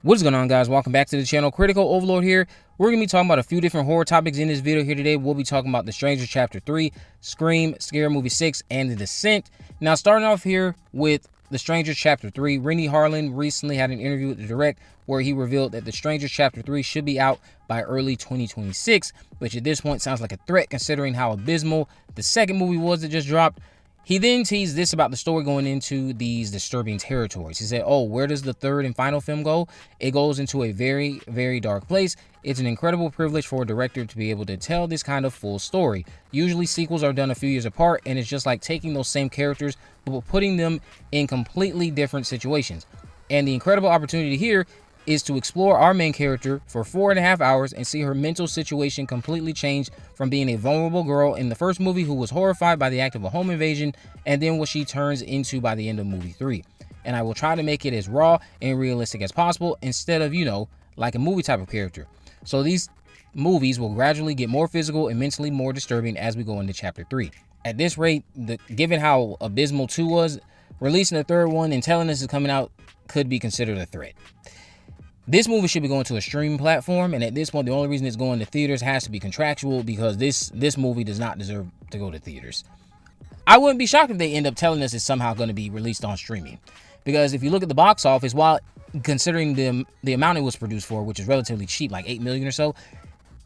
What is going on, guys? Welcome back to the channel. Critical Overlord here. We're going to be talking about a few different horror topics in this video here today. We'll be talking about The Stranger Chapter 3, Scream, Scary Movie 6, and The Descent. Now, starting off here with The Stranger Chapter 3, Renny Harlin recently had an interview with The Direct where he revealed that The Stranger Chapter 3 should be out by early 2026, which at this point sounds like a threat considering how abysmal the second movie was that just dropped. He then teased this about the story going into these disturbing territories. He said, "Oh, where does the third and final film go? It goes into a very, very dark place. It's an incredible privilege for a director to be able to tell this kind of full story. Usually sequels are done a few years apart, and it's just like taking those same characters, but putting them in completely different situations. And the incredible opportunity here is to explore our main character for 4.5 hours and see her mental situation completely change from being a vulnerable girl in the first movie who was horrified by the act of a home invasion and then what she turns into by the end of movie 3. And I will try to make it as raw and realistic as possible instead of, like a movie type of character. So these movies will gradually get more physical and mentally more disturbing as we go into chapter 3. At this rate, given how abysmal 2 was, releasing the third one and telling us it's coming out could be considered a threat. This movie should be going to a streaming platform, and at this point, the only reason it's going to theaters has to be contractual because this movie does not deserve to go to theaters. I wouldn't be shocked if they end up telling us it's somehow going to be released on streaming, because if you look at the box office, while considering the amount it was produced for, which is relatively cheap, like $8 million or so,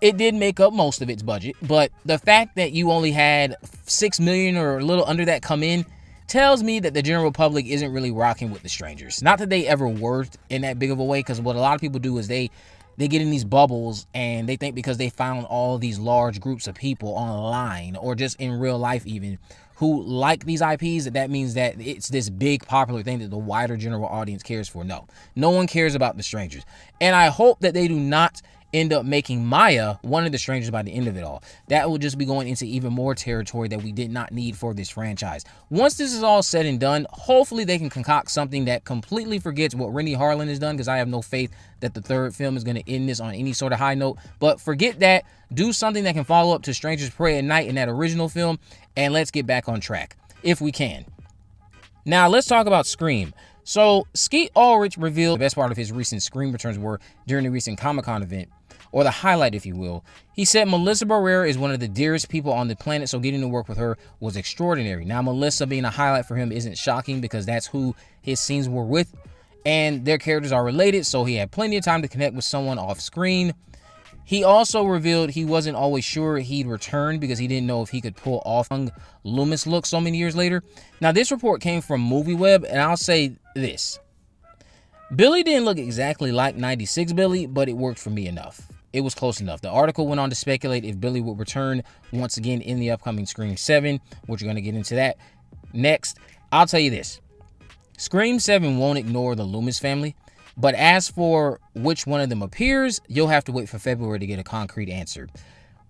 it did make up most of its budget. But the fact that you only had $6 million or a little under that come in tells me that the general public isn't really rocking with The Strangers. Not that they ever were in that big of a way, because what a lot of people do is they get in these bubbles and they think because they found all these large groups of people online or just in real life even who like these IPs, that means that it's this big popular thing that the wider general audience cares for. No one cares about The Strangers. And I hope that they do not end up making Maya one of the strangers by the end of it all. That will just be going into even more territory that we did not need for this franchise. Once this is all said and done, hopefully they can concoct something that completely forgets what Renny Harlin has done, because I have no faith that the third film is going to end this on any sort of high note. But forget that. Do something that can follow up to Strangers Prey at Night in that original film, and let's get back on track, if we can. Now, let's talk about Scream. So, Skeet Ulrich revealed the best part of his recent Scream returns were during the recent Comic-Con event, or the highlight, if you will. He said Melissa Barrera is one of the dearest people on the planet, so getting to work with her was extraordinary. Now, Melissa being a highlight for him isn't shocking because that's who his scenes were with, and their characters are related, so he had plenty of time to connect with someone off screen. He also revealed he wasn't always sure he'd return because he didn't know if he could pull off Loomis look so many years later. Now, this report came from MovieWeb, and I'll say this. Billy didn't look exactly like 96 Billy, but it worked for me enough. It was close enough. The article went on to speculate if Billy would return once again in the upcoming Scream 7, which we're going to get into that next. I'll tell you this. Scream 7 won't ignore the Loomis family, but as for which one of them appears, you'll have to wait for February to get a concrete answer.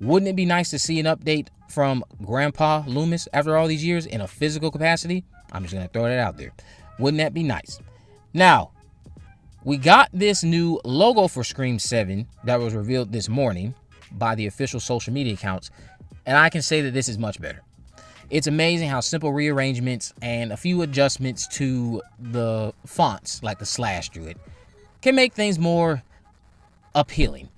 Wouldn't it be nice to see an update from Grandpa Loomis after all these years in a physical capacity? I'm just going to throw that out there. Wouldn't that be nice? Now, we got this new logo for Scream 7 that was revealed this morning by the official social media accounts, and I can say that this is much better. It's amazing how simple rearrangements and a few adjustments to the fonts, like the slash through it, can make things more appealing.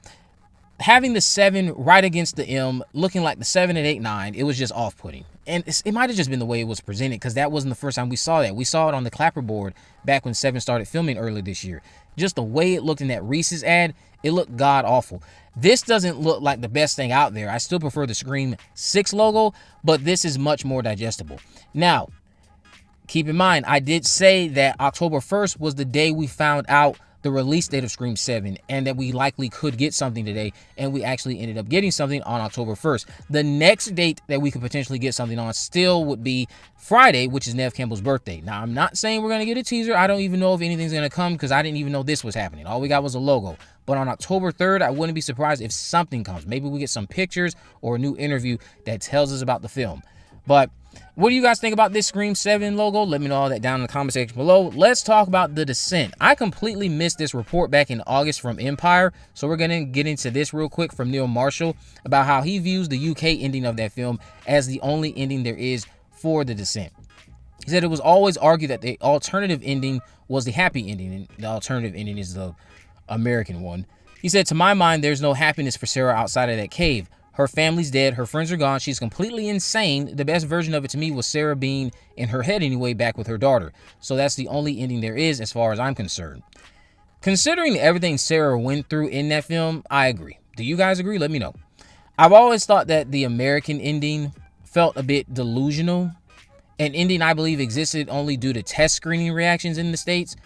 Having the 7 right against the M, looking like the 7 at 8-9, it was just off-putting. And it might have just been the way it was presented, because that wasn't the first time we saw that. We saw it on the clapperboard back when 7 started filming earlier this year. Just the way it looked in that Reese's ad, it looked god-awful. This doesn't look like the best thing out there. I still prefer the Scream 6 logo, but this is much more digestible. Now, keep in mind, I did say that October 1st was the day we found out the release date of Scream 7, and that we likely could get something today, and we actually ended up getting something on October 1st. The next date that we could potentially get something on still would be Friday, which is Neve Campbell's birthday. Now, I'm not saying we're going to get a teaser. I don't even know if anything's going to come, because I didn't even know this was happening. All we got was a logo. But on October 3rd, I wouldn't be surprised if something comes. Maybe we get some pictures or a new interview that tells us about the film. But what do you guys think about this Scream 7 logo? Let me know all that down in the comment section below. Let's talk about The Descent. I completely missed this report back in August from Empire, so we're going to get into this real quick from Neil Marshall about how he views the UK ending of that film as the only ending there is for The Descent. He said it was always argued that the alternative ending was the happy ending, and the alternative ending is the American one. He said, to my mind, there's no happiness for Sarah outside of that cave. Her family's dead. Her friends are gone. She's completely insane. The best version of it to me was Sarah being, in her head anyway, back with her daughter. So that's the only ending there is as far as I'm concerned. Considering everything Sarah went through in that film, I agree. Do you guys agree? Let me know. I've always thought that the American ending felt a bit delusional. An ending I believe existed only due to test screening reactions in the States.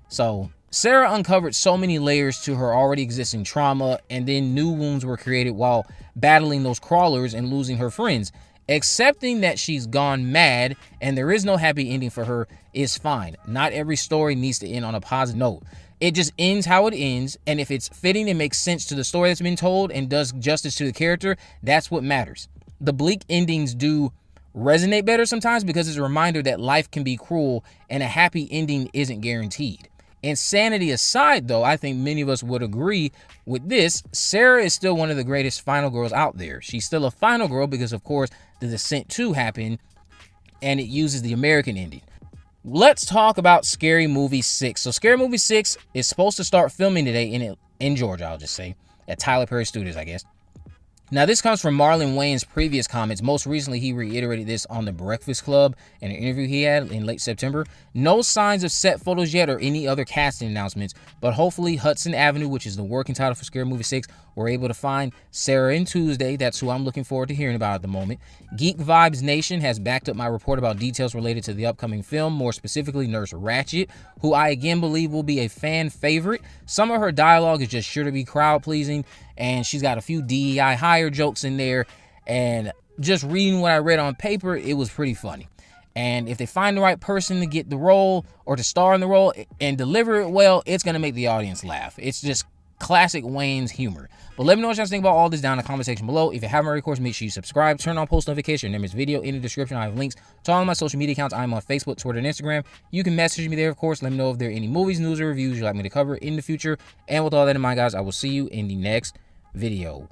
So Sarah uncovered so many layers to her already existing trauma, and then new wounds were created while battling those crawlers and losing her friends. Accepting that she's gone mad and there is no happy ending for her is fine. Not every story needs to end on a positive note. It just ends how it ends, and if it's fitting and makes sense to the story that's been told and does justice to the character, that's what matters. The bleak endings do resonate better sometimes because it's a reminder that life can be cruel and a happy ending isn't guaranteed. Insanity aside, though, I think many of us would agree with this. Sarah is still one of the greatest final girls out there. She's still a final girl because, of course, The Descent 2 happened and it uses the American ending. Let's talk about Scary Movie 6. So Scary Movie 6 is supposed to start filming today in Georgia, I'll just say, at Tyler Perry Studios, I guess. Now, this comes from Marlon Wayans' previous comments. Most recently, he reiterated this on The Breakfast Club in an interview he had in late September. No signs of set photos yet or any other casting announcements, but hopefully Hudson Avenue, which is the working title for Scary Movie 6, we're able to find Sarah and Tuesday. That's who I'm looking forward to hearing about at the moment. Geek Vibes Nation has backed up my report about details related to the upcoming film, more specifically Nurse Ratched, who I again believe will be a fan favorite. Some of her dialogue is just sure to be crowd-pleasing, and she's got a few DEI hire jokes in there, and just reading what I read on paper, it was pretty funny. And if they find the right person to get the role or to star in the role and deliver it well, it's going to make the audience laugh. It's just classic Wayne's humor. But let me know what you guys think about all this down in the comment section below. If you haven't already, of course, make sure you subscribe, turn on post notifications, and there's video in the description. I have links to all of my social media accounts. I'm on Facebook, Twitter, and Instagram. You can message me there, of course. Let me know if there are any movies, news, or reviews you'd like me to cover in the future. And with all that in mind, guys, I will see you in the next video.